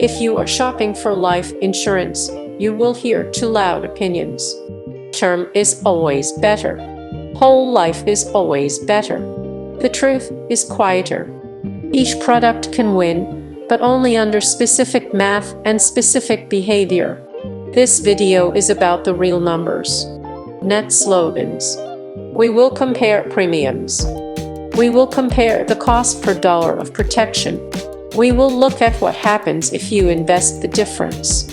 If you are shopping for life insurance, you will hear two loud opinions. Term is always better. Whole life is always better. The truth is quieter. Each product can win, but only under specific math and specific behavior. This video is about the real numbers. Net slogans. We will compare premiums. We will compare the cost per dollar of protection. We will look at what happens if you invest the difference.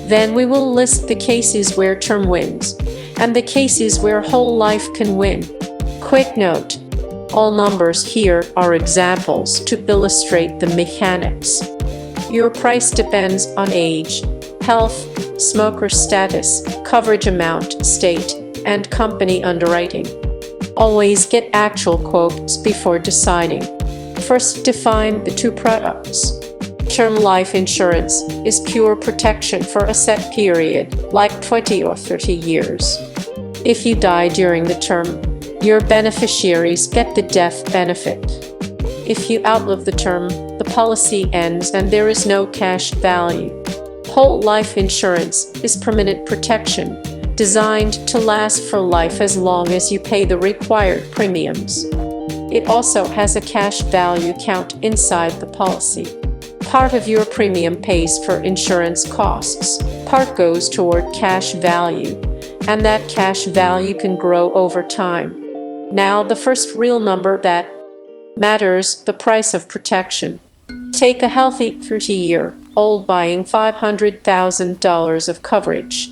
Then we will list the cases where term wins, and the cases where whole life can win. Quick note: all numbers here are examples to illustrate the mechanics. Your price depends on age, health, smoker status, coverage amount, state, and company underwriting. Always get actual quotes before deciding. First, define the two products. Term life insurance is pure protection for a set period, like 20 or 30 years. If you die during the term, your beneficiaries get the death benefit. If you outlive the term, the policy ends and there is no cash value. Whole life insurance is permanent protection, designed to last for life as long as you pay the required premiums. It also has a cash value count inside the policy. Part of your premium pays for insurance costs, part goes toward cash value, and that cash value can grow over time. Now, the first real number that matters: the price of protection. Take a healthy 30-year-old buying $500,000 of coverage.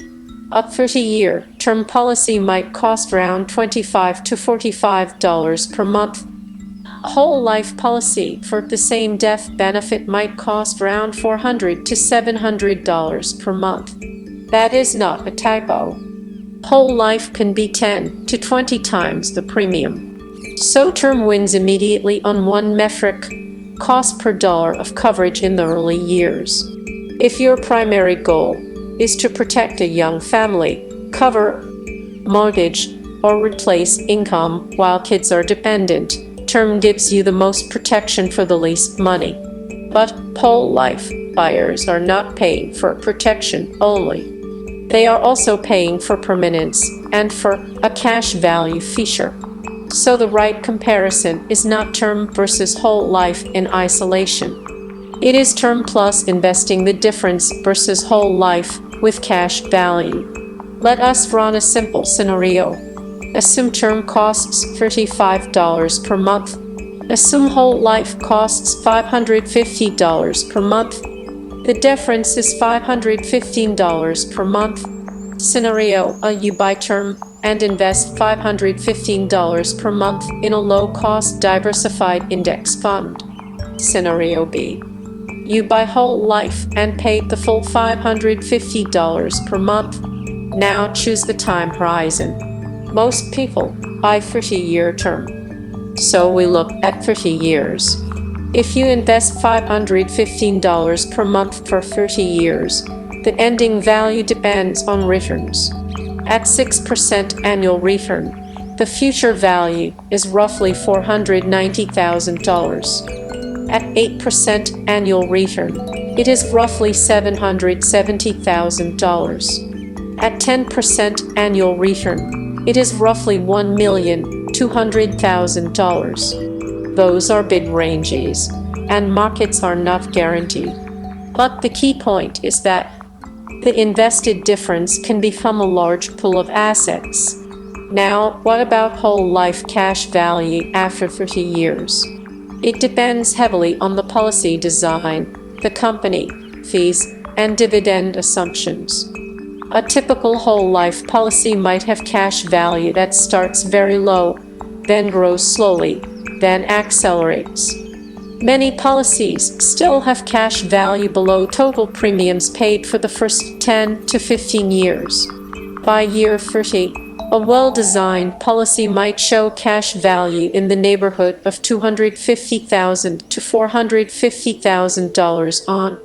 A 30-year term policy might cost around $25 to $45 per month. A whole life policy for the same death benefit might cost around $400 to $700 per month. That is not a typo. Whole life can be 10 to 20 times the premium. So term wins immediately on one metric: cost per dollar of coverage in the early years. If your primary goal is to protect a young family, cover mortgage, or replace income while kids are dependent, term gives you the most protection for the least money. But whole life buyers are not paying for protection only. They are also paying for permanence and for a cash value feature. So the right comparison is not term versus whole life in isolation. It is term plus investing the difference versus whole life with cash value. Let us run a simple scenario. Assume term costs $35 per month. Assume whole life costs $550 per month. The difference is $515 per month. Scenario A: you buy term and invest $515 per month in a low-cost diversified index fund. Scenario B: you buy whole life and pay the full $550 per month. Now choose the time horizon. Most people buy 30-year term, so we look at 30 years. If you invest $515 per month for 30 years, the ending value depends on returns. At 6% annual return, the future value is roughly $490,000. At 8% annual return, it is roughly $770,000. At 10% annual return, it is roughly $1,200,000. Those are big ranges, and markets are not guaranteed. But the key point is that the invested difference can become a large pool of assets. Now, what about whole life cash value after 30 years? It depends heavily on the policy design, the company, fees, and dividend assumptions. A typical whole life policy might have cash value that starts very low, then grows slowly, then accelerates. Many policies still have cash value below total premiums paid for the first 10 to 15 years. By year 30, a well-designed policy might show cash value in the neighborhood of $250,000 to $450,000 on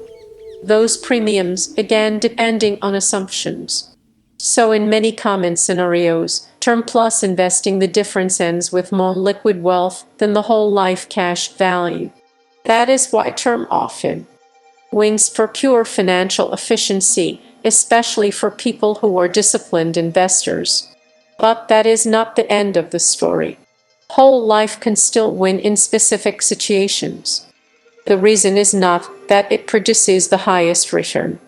those premiums, again depending on assumptions. So in many common scenarios, term plus investing the difference ends with more liquid wealth than the whole life cash value. That is why term often Wins for pure financial efficiency, especially for people who are disciplined investors. But that is not the end of the story. Whole life can still win in specific situations. The reason is not that it produces the highest return.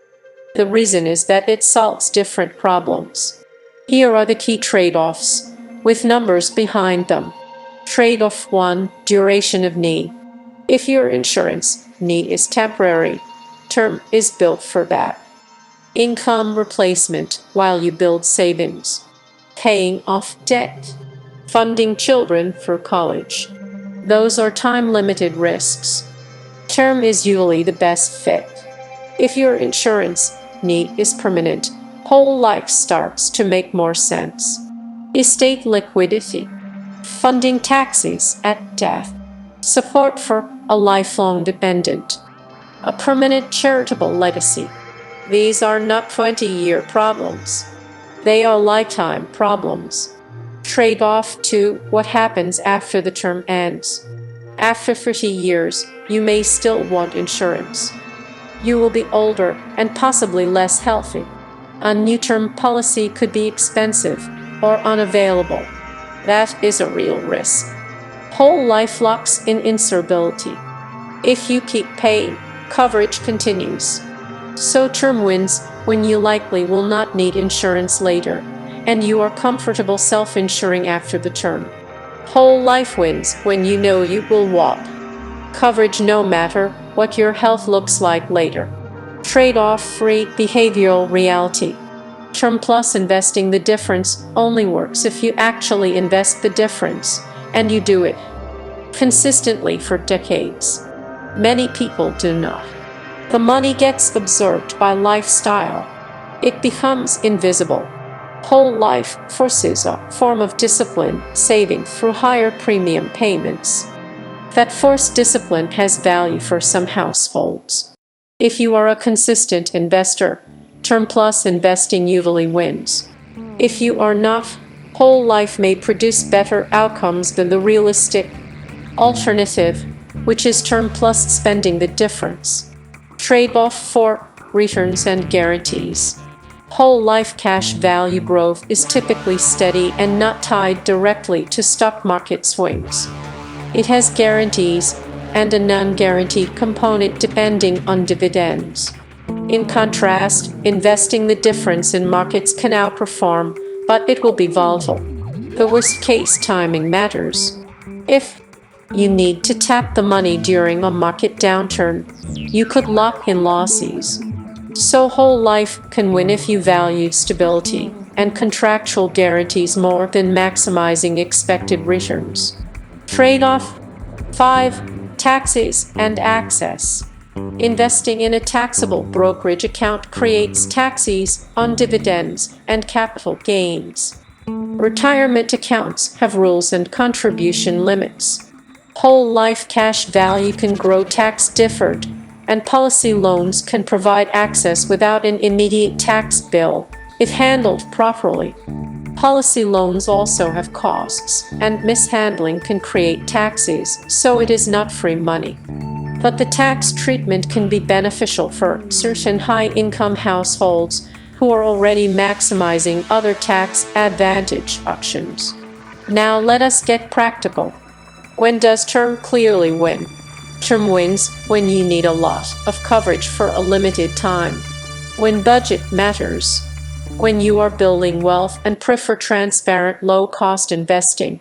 The reason is that it solves different problems. Here are the key trade-offs, with numbers behind them. Trade-off 1. Duration of need. If your insurance need is temporary, term is built for that. Income replacement while you build savings. Paying off debt. Funding children for college. Those are time-limited risks. Term is usually the best fit. If your insurance need is permanent, whole life starts to make more sense. Estate liquidity. Funding taxes at death. Support for a lifelong dependent. A permanent charitable legacy. These are not 20-year problems. They are lifetime problems. Trade-off 2. What happens after the term ends? After 30 years, you may still want insurance. You will be older and possibly less healthy. A new term policy could be expensive or unavailable. That is a real risk. Whole life locks in insurability. If you keep paying, coverage continues. So term wins when you likely will not need insurance later, and you are comfortable self-insuring after the term. Whole life wins when you know you will walk coverage no matter what your health looks like later. Trade-off 3. Behavioral reality. Term plus investing the difference only works if you actually invest the difference, and you do it consistently for decades. Many people do not. The money gets absorbed by lifestyle. It becomes invisible. Whole life forces a form of discipline, saving through higher premium payments. That forced discipline has value for some households. If you are a consistent investor, term plus investing usually wins. If you are not, whole life may produce better outcomes than the realistic alternative, which is term plus spending the difference. Trade-off 4. Returns and guarantees. Whole life cash value growth is typically steady and not tied directly to stock market swings. It has guarantees and a non-guaranteed component depending on dividends. In contrast, investing the difference in markets can outperform, but it will be volatile. The worst-case timing matters. If you need to tap the money during a market downturn, you could lock in losses. So whole life can win if you value stability and contractual guarantees more than maximizing expected returns. Trade-off 5. Taxes and access. Investing in a taxable brokerage account creates taxes on dividends and capital gains. Retirement accounts have rules and contribution limits. Whole life cash value can grow tax-deferred, and policy loans can provide access without an immediate tax bill if handled properly. Policy loans also have costs, and mishandling can create taxes, so it is not free money. But the tax treatment can be beneficial for certain high-income households who are already maximizing other tax advantage options. Now let us get practical. When does term clearly win? Term wins when you need a lot of coverage for a limited time. When budget matters. When you are building wealth and prefer transparent, low-cost investing.